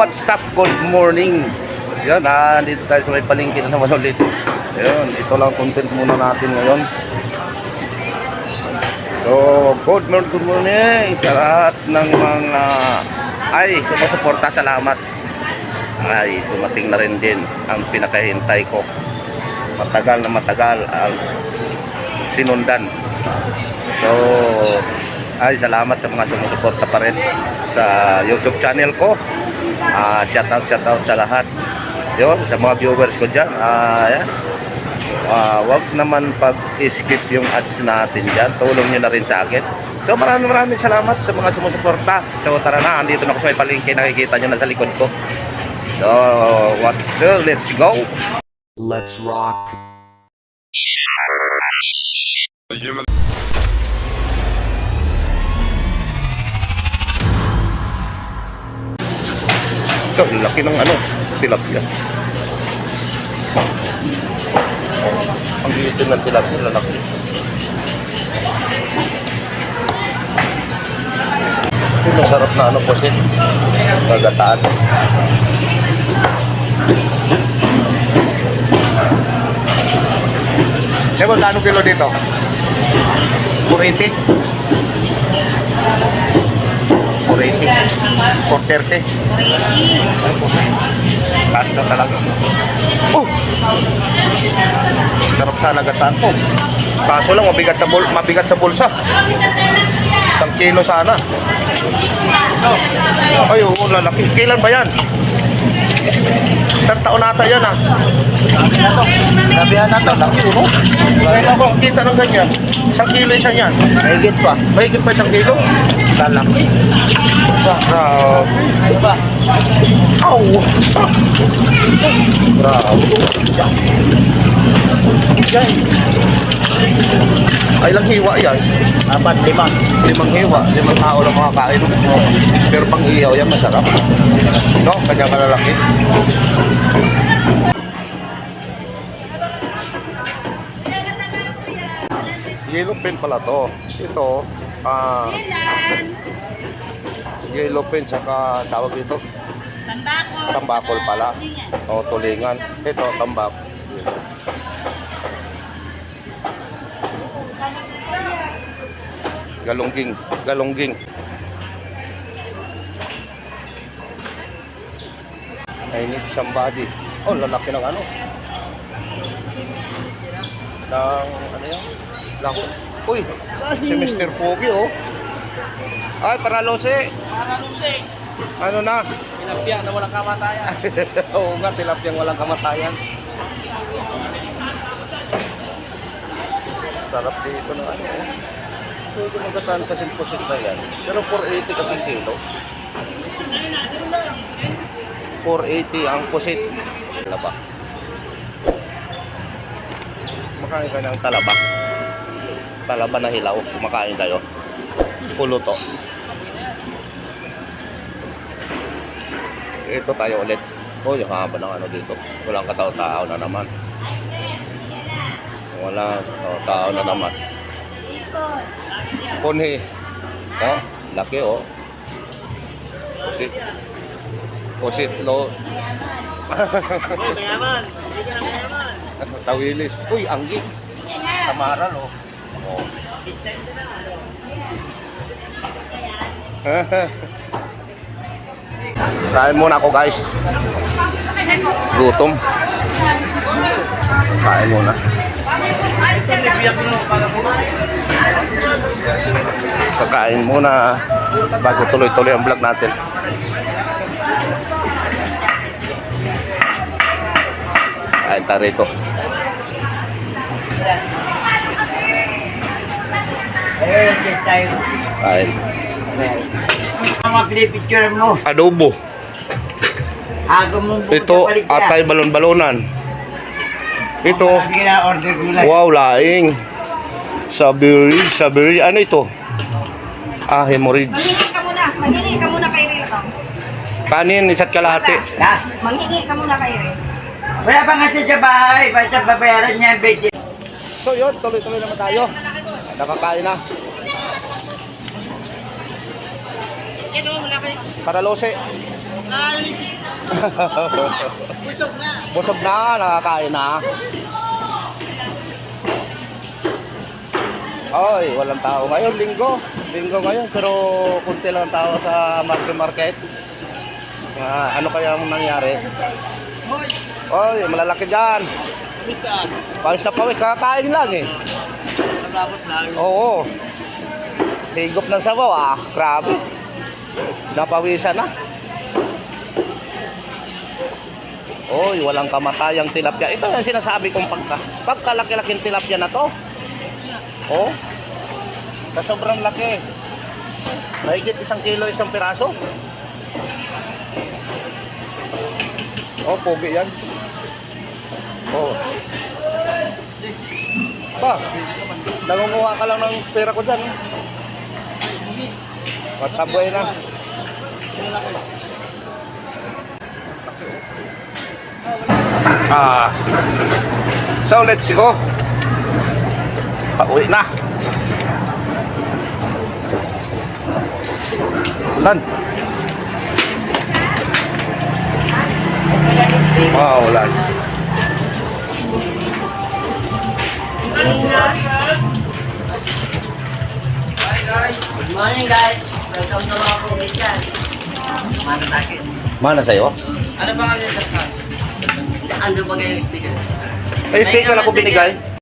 what's up? Good morning. Yan, dito tayo sa may palengke na naman ulit. Ayun, ito lang content muna natin ngayon. So, good morning sa lahat ng mga sumusuporta. Salamat. Ay, dumating na rin din ang pinakahintay ko. Matagal ang sinundan. So, salamat sa mga sumusuporta pa rin sa YouTube channel ko. Shout out sa lahat. Yun, sa mga viewers ko dyan. Wag naman pag-skip yung ads natin dyan. Tulong nyo na rin sa akin. So maraming salamat sa mga sumusuporta. So tara na, andito na ako sa may palengke. Nakikita nyo na sa likod ko. So let's go. Let's rock. So, laki ng tilapia. Ang itin ng tilapia, lalaki. Ito masarap na pusit. Gagataan. Eh, magkano kilo dito? 480? 430? 430? Taas na talaga. Sarap sa lagataan ko. Kaso lang mabigat sa bulsa. 1 kilo sana. Ay, lalaki. Kailan ba yan? 1 taon nata yan Nabihan na ito. Laki no? Kailan ko kita ng ganyan? 1 kilo isa yan. Mahigit pa 1 kilo? Lalaki. Grabe. Aw! Grabe. Ay lang hiwa yan. 5. 5 hiwa. 5 tao lang makakain. Pero pang iyaw yan masarap. No? Kanyang kalalaki. Yellow pen pala to. Ito, yellow pen, saka tawag dito tambakol pala. O, tulingan. Ito, tambak. Galungging. I need somebody. Oh, lalaki ng yan? Lako. Uy, si Mr. Pogi, oh. Ay, paralose. Ano na? Tilapia na walang kamatayan. Oo nga, tilapia walang kamatayan. Sarap dito ng Pwede magataan kasing pusit na yan. Pero 480 kasing kilo. 480 ang pusit. Talaba. Makain ka ng talaba. Talaba na hilaw. Kumakain kayo. Pulo to. Ito tayo ulit. Oh, yung haba ng dito. Walang katao-tao na naman. Walang katao-tao na naman. Punhi. Oh, laki oh. Pusit lo. Tawilis. Uy, angging. Tamaral oh. Oh. Kain muna ako guys. Gutom. Kain muna. Kakain muna bago tuloy-tuloy ang vlog natin. Kain tayo rito. Kain. Mga pinipicture mo. Adobo. Ito atay balon-balonan. Ito. Wow, laing. Sabiri. Ano ito? Hemorrhage. Manghingi ka muna kay Rito. Kanin, isa't kalahati. Manghingi ka muna kay Rito. Wala pa kasi sa bahay. Basta babayaran niya ang budget. So yun, tuloy-tuloy naman tayo. Nakakain na. Paralose. Busog na. Busog na, nakakain na. Oy, walang tao ngayon, linggo. Linggo ngayon, pero kunti lang ang tao sa market. Ano kaya ang nangyari? Oy, malalaki dyan. Pawis na pawis, kakakain lang eh. Tapos lang. Oo. Higop ng sabaw grabe. Napawisan na. Oy, walang kamatayang tilapia. Ito yung sinasabi kong pagkalaki-laking tilapia na to. Oh. Sa sobrang laki. Mahigit 1 kilo isang piraso. Oh, pogi yan. Oh. Pa, nangunguha ka lang ng pera ko dyan. Mataboy na. So let's go. Pauwi na. Ulan. Ulan. Good morning guys. Welcome to mga probinsya. Mana sa akin. Mana sa'yo? Ano ba ang sa sa? Ano ba yung sticker? Ay, sticker ako binigay.